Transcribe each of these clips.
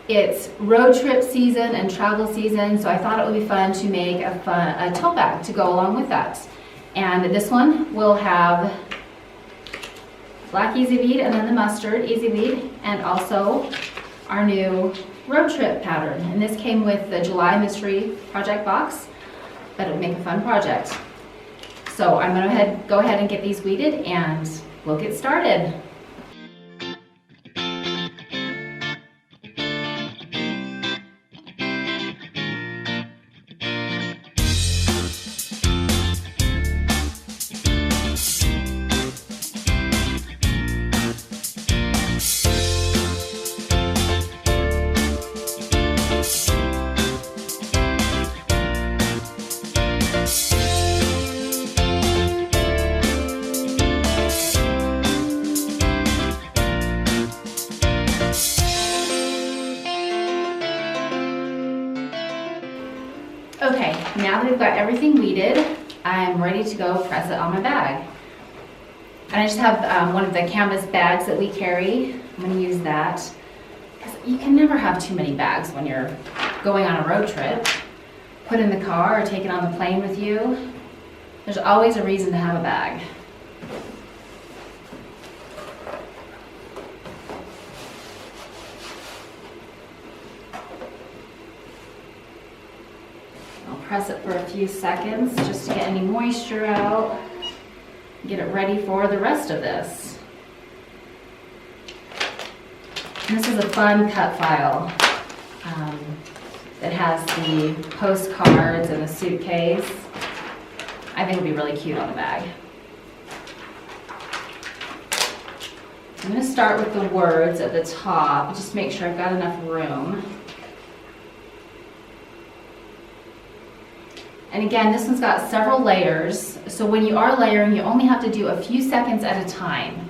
It's road trip season and travel season, so I thought it would be fun to make a tote bag to go along with that. And this one will have black easy bead and then the mustard easy bead, and also our new road trip pattern. And this came with the July mystery project box, but it'll make a fun project. So I'm gonna go ahead and get these weeded and we'll get started. Okay, now that we've got everything weeded, I'm ready to go press it on my bag. And I just have one of the canvas bags that we carry. I'm going to use that because you can never have too many bags when you're going on a road trip. Put in the car or take it on the plane with you. There's always a reason to have a bag. Press it for a few seconds just to get any moisture out. Get it ready for the rest of this. And this is a fun cut file that has the postcards and the suitcase. I think it'll be really cute on the bag. I'm going to start with the words at the top, just make sure I've got enough room. And again, this one's got several layers, so when you are layering, you only have to do a few seconds at a time.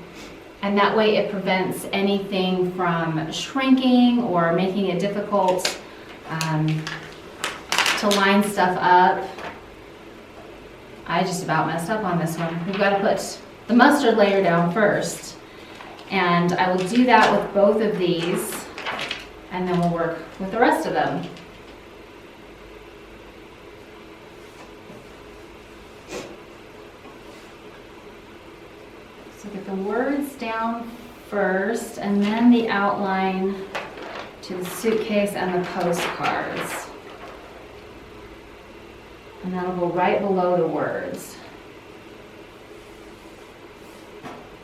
And that way it prevents anything from shrinking or making it difficult to line stuff up. I just about messed up on this one. We've got to put the mustard layer down first. And I will do that with both of these, and then we'll work with the rest of them. So get the words down first, and then the outline to the suitcase and the postcards. And that'll go right below the words.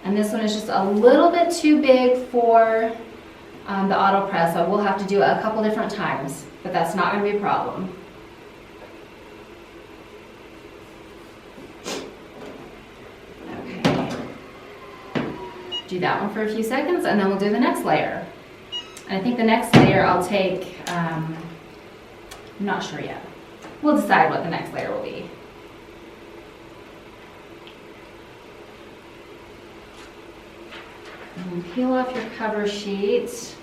And this one is just a little bit too big for the auto press, so we'll have to do it a couple different times, but that's not going to be a problem. Do that one for a few seconds, and then we'll do the next layer. And I think the next layer I'll take, I'm not sure yet. We'll decide what the next layer will be. And peel off your cover sheet.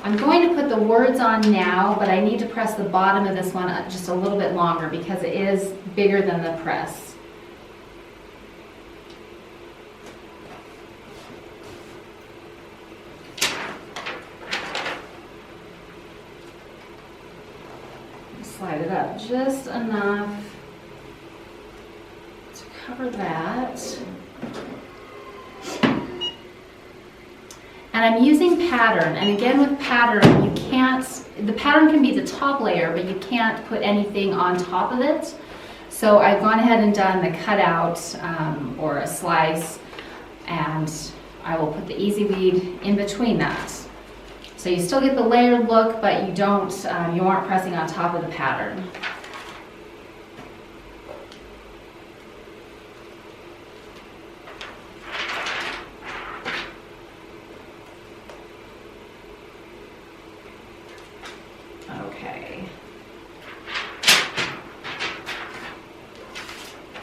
I'm going to put the words on now, but I need to press the bottom of this one just a little bit longer because it is bigger than the press. Slide it up just enough to cover that. And I'm using pattern, and again with pattern, the pattern can be the top layer, but you can't put anything on top of it. So I've gone ahead and done the cutout or a slice, and I will put the easy weed in between that. So you still get the layered look, but you aren't pressing on top of the pattern. Okay.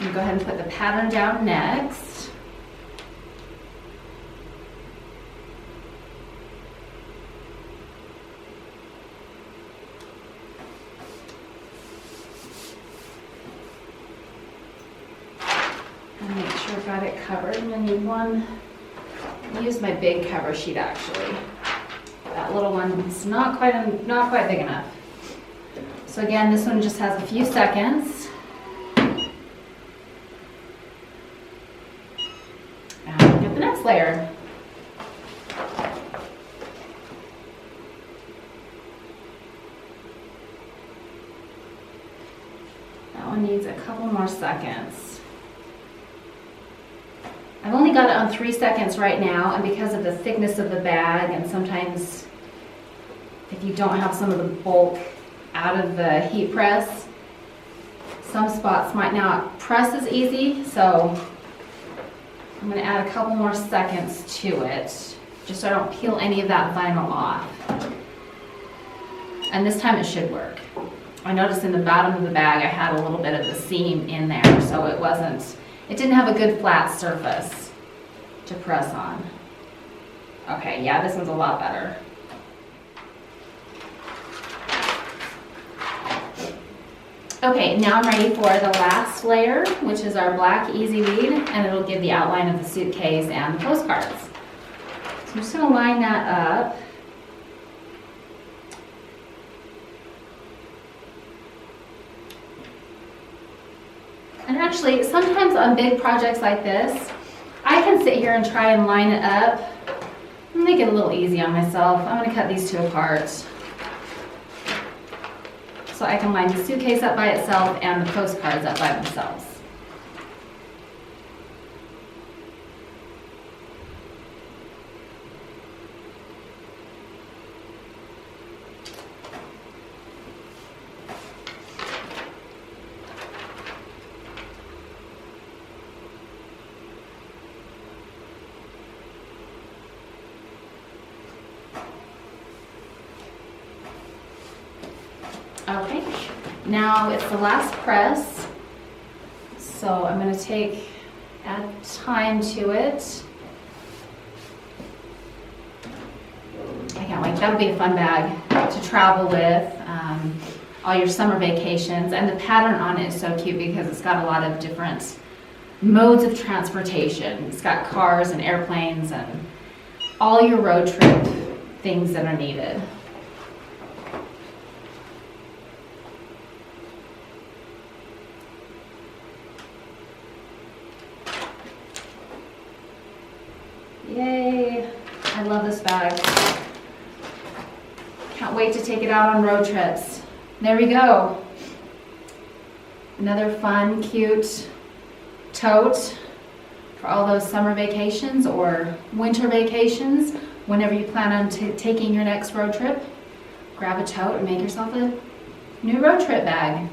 I'm going to go ahead and put the pattern down next. And make sure I've got it covered. I'm going to need one. I'll use my big cover sheet actually. That little one's not quite big enough. So again, this one just has a few seconds. And we'll get the next layer. That one needs a couple more seconds. I've only got it on 3 seconds right now, and because of the thickness of the bag, and sometimes if you don't have some of the bulk out of the heat press, some spots might not press as easy, so I'm going to add a couple more seconds to it, just so I don't peel any of that vinyl off. And this time it should work. I noticed in the bottom of the bag I had a little bit of the seam in there, so it didn't have a good flat surface to press on. Okay, yeah, this one's a lot better. Okay, now I'm ready for the last layer, which is our black easy lead, and it'll give the outline of the suitcase and the postcards. So I'm just going to line that up. And actually, sometimes on big projects like this, I can sit here and try and line it up and make it a little easy on myself. I'm going to cut these two apart, so I can line the suitcase up by itself and the postcards up by themselves. Okay, now it's the last press, so I'm going to add time to it. I can't wait, that'll be a fun bag to travel with all your summer vacations, and the pattern on it is so cute because it's got a lot of different modes of transportation. It's got cars and airplanes and all your road trip things that are needed. Yay, I love this bag. Can't wait to take it out on road trips. There we go. Another fun, cute tote for all those summer vacations or winter vacations. Whenever you plan on taking your next road trip, grab a tote and make yourself a new road trip bag.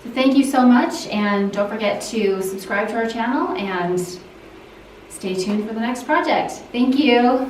So thank you so much, and don't forget to subscribe to our channel and stay tuned for the next project. Thank you.